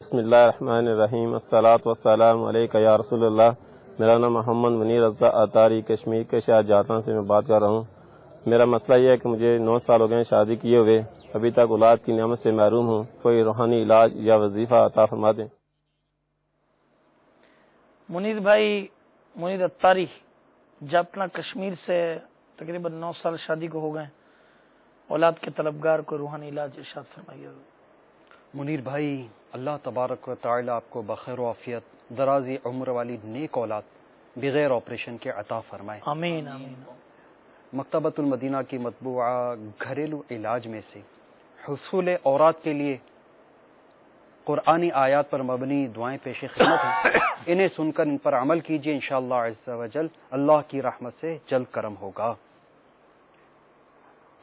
بسم اللہ الرحمن الرحیم، الصلاۃ والسلام علیک یا رسول اللہ۔ میرا نام محمد منیر رضا اطاری کشمیر کے شاہ جہاں سے میں بات کر رہا ہوں۔ میرا مسئلہ یہ ہے کہ مجھے 9 سال ہو گئے ہیں شادی کیے ہوئے، ابھی تک اولاد کی نعمت سے محروم ہوں۔ کوئی روحانی علاج یا وظیفہ عطا فرما دیں۔ منیر بھائی، منیر اطاری جاپنا کشمیر سے تقریباً 9 سال شادی کو ہو گئے، اولاد کے طلبگار کو روحانی علاج ارشاد فرمائیے۔ منیر بھائی، اللہ تبارک و تعالی آپ کو بخیر و عافیت، درازی عمر والی نیک اولاد بغیر آپریشن کے عطا فرمائے، آمین آمین۔ مکتبۃ المدینہ کی مطبوعہ گھریلو علاج میں سے حصول اورات کے لیے قرآنی آیات پر مبنی دعائیں پیش خدمت ہیں، انہیں سن کر ان پر عمل کیجیے، انشاءاللہ عز و جل اللہ کی رحمت سے جلد کرم ہوگا۔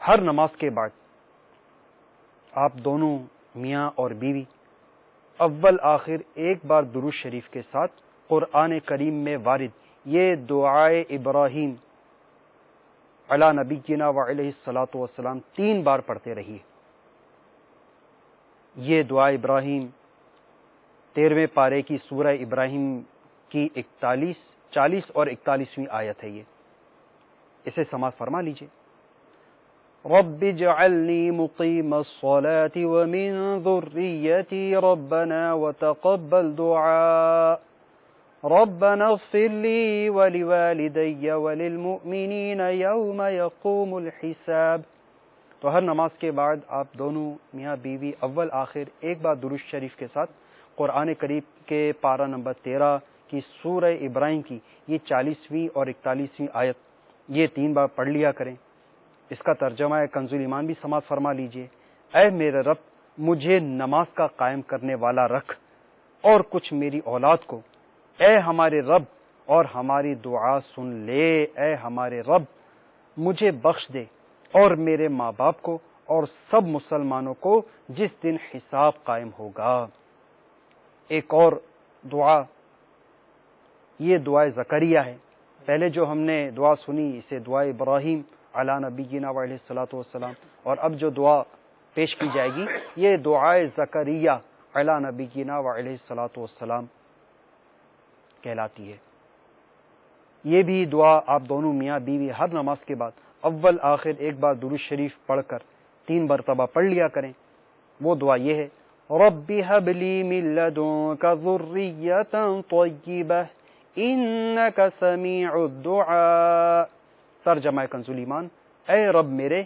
ہر نماز کے بعد آپ دونوں میاں اور بیوی اول آخر ایک بار درود شریف کے ساتھ قرآن کریم میں وارد یہ دعائے ابراہیم علی نبینا و علیہ الصلاۃ والسلام 3 بار پڑھتے رہیے۔ یہ دعا ابراہیم 13ویں پارے کی سورہ ابراہیم کی 41، 40 اور 41ویں آیت ہے، یہ اسے سماعت فرما لیجیے۔ رب اجعلنی مقیم الصلاة ومن ذریتی ربنا وتقبل دعاء ربنا اغفر لی ولوالدی وللمؤمنین یوم یقوم الحساب۔ تو ہر نماز کے بعد آپ دونوں میاں بیوی اول آخر ایک بار درود شریف کے ساتھ قرآن کریم کے پارہ نمبر 13 کی سورہ ابراہیم کی یہ 40ویں اور 41ویں آیت یہ 3 بار پڑھ لیا کریں۔ اس کا ترجمہ ہے کنز ایمان بھی سماعت فرما لیجئے۔ اے میرے رب، مجھے نماز کا قائم کرنے والا رکھ اور کچھ میری اولاد کو، اے ہمارے رب، اور ہماری دعا سن لے۔ اے ہمارے رب، مجھے بخش دے اور میرے ماں باپ کو اور سب مسلمانوں کو جس دن حساب قائم ہوگا۔ ایک اور دعا، یہ دعائے زکریا ہے۔ پہلے جو ہم نے دعا سنی اسے دعا ابراہیم علی نبینا و علیہ الصلوۃ والسلام، اور اب جو دعا پیش کی جائے گی یہ دعائے زکریا علی نبینا و علیہ الصلوۃ والسلام کہلاتی ہے۔ یہ بھی دعا آپ دونوں میاں بیوی ہر نماز کے بعد اول آخر ایک بار درود شریف پڑھ کر 3 مرتبہ پڑھ لیا کریں۔ وہ دعا یہ ہے، رب هب لی من لدنک ذریۃ طیبہ انک سمیع الدعاء۔ ترجمہ کنز ایمان، اے رب میرے،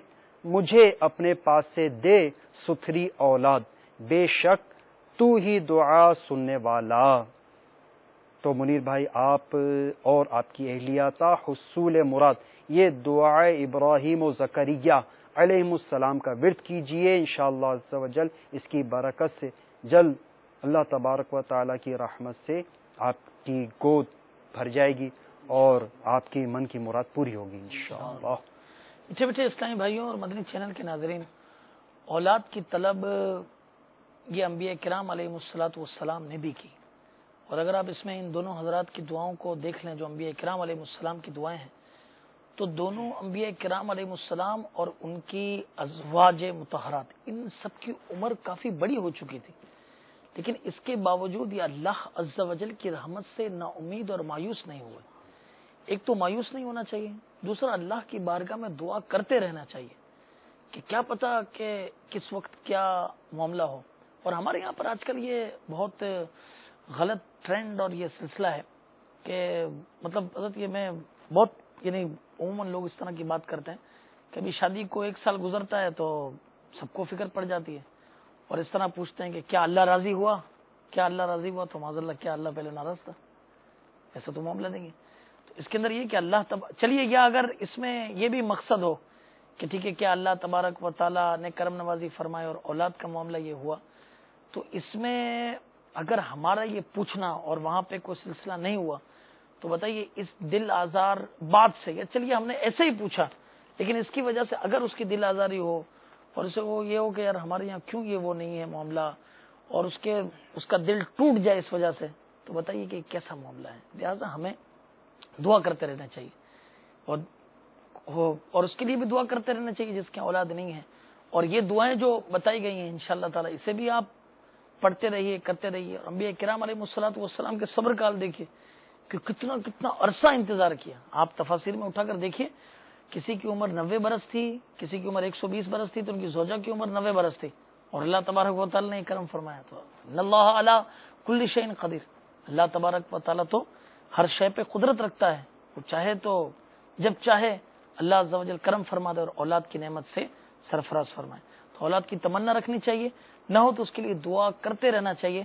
مجھے اپنے پاس سے دے ستھری اولاد، بے شک تو ہی دعا سننے والا۔ تو منیر بھائی، آپ اور آپ کی اہلیہ تا حصول مراد یہ دعائے ابراہیم و زکریا علیہ السلام کا ورد کیجئے، انشاءاللہ عز و جل اس کی برکت سے جلد اللہ تبارک و تعالی کی رحمت سے آپ کی گود بھر جائے گی اور آپ کی من کی مراد پوری ہوگی انشاءاللہ۔ اچھے بچے اسلامی بھائیوں اور مدنی چینل کے ناظرین، اولاد کی طلب یہ انبیاء کرام علیہ الصلوۃ والسلام نے بھی کی، اور اگر آپ اس میں ان دونوں حضرات کی دعاؤں کو دیکھ لیں جو انبیاء کرام علیہ السلام کی دعائیں ہیں، تو دونوں انبیاء کرام علیہ السلام اور ان کی ازواج مطہرات ان سب کی عمر کافی بڑی ہو چکی تھی، لیکن اس کے باوجود یہ اللہ عز و جل کی رحمت سے نا امید اور مایوس نہیں ہوئے۔ ایک تو مایوس نہیں ہونا چاہیے، دوسرا اللہ کی بارگاہ میں دعا کرتے رہنا چاہیے کہ کیا پتہ کہ کس وقت کیا معاملہ ہو۔ اور ہمارے یہاں پر آج کل یہ بہت غلط ٹرینڈ اور یہ سلسلہ ہے کہ مطلب حضرت یہ میں بہت یعنی عموماً لوگ اس طرح کی بات کرتے ہیں کہ ابھی شادی کو 1 سال گزرتا ہے تو سب کو فکر پڑ جاتی ہے، اور اس طرح پوچھتے ہیں کہ کیا اللہ راضی ہوا، کیا اللہ راضی ہوا، تو معاذ اللہ کیا اللہ پہلے ناراض تھا؟ ایسا تو معاملہ نہیں ہے۔ تو اس کے اندر یہ کہ اللہ چلیے، یا اگر اس میں یہ بھی مقصد ہو کہ ٹھیک ہے کیا اللہ تبارک و تعالیٰ نے کرم نوازی فرمائے اور اولاد کا معاملہ یہ ہوا، تو اس میں اگر ہمارا یہ پوچھنا اور وہاں پہ کوئی سلسلہ نہیں ہوا تو بتائیے اس دل آزار بات سے، یا چلیے ہم نے ایسے ہی پوچھا لیکن اس کی وجہ سے اگر اس کی دل آزاری ہو اور اسے وہ یہ ہو کہ یار ہمارے یہاں کیوں یہ وہ نہیں ہے معاملہ، اور اس کا دل ٹوٹ جائے اس وجہ سے، تو بتائیے کہ کیسا معاملہ ہے۔ لہٰذا ہمیں دعا کرتے رہنا چاہیے، اور اس کے لیے بھی دعا کرتے رہنا چاہیے جس کی اولاد نہیں ہے۔ اور یہ دعائیں جو بتائی گئی ہیں انشاءاللہ تعالی اسے بھی آپ پڑھتے رہیے، کرتے رہیے. اور انبیاء کرام علیہ الصلوۃ والسلام کے صبر کال دیکھیے کہ کتنا عرصہ انتظار کیا. آپ تفاسیر میں اٹھا کر دیکھیے، کسی کی عمر 90 برس تھی، کسی کی عمر 120 برس تھی، تو ان کی زوجہ کی عمر 90 برس تھی، اور اللہ تبارک و تعالیٰ نے کرم فرمایا. تو اللہ علی کل شیء قدیر، اللہ تبارک و تعالیٰ تو ہر شے پہ قدرت رکھتا ہے. وہ چاہے تو جب چاہے اللہ عز و جل کرم فرما دے اور اولاد کی نعمت سے سرفراز فرمائے. تو اولاد کی تمنا رکھنی چاہیے، نہ ہو تو اس کے لیے دعا کرتے رہنا چاہیے،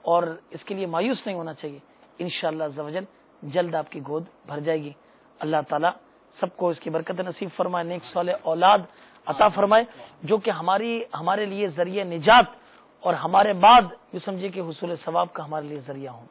اور اس کے لیے مایوس نہیں ہونا چاہیے. انشاءاللہ عز و جل جلد آپ کی گود بھر جائے گی. اللہ تعالیٰ سب کو اس کی برکت نصیب فرمائے، نیک صالح اولاد عطا فرمائے، جو کہ ہمارے لیے ذریعہ نجات اور ہمارے بعد یہ سمجھے کہ حصول ثواب کا ہمارے لیے ذریعہ ہوں.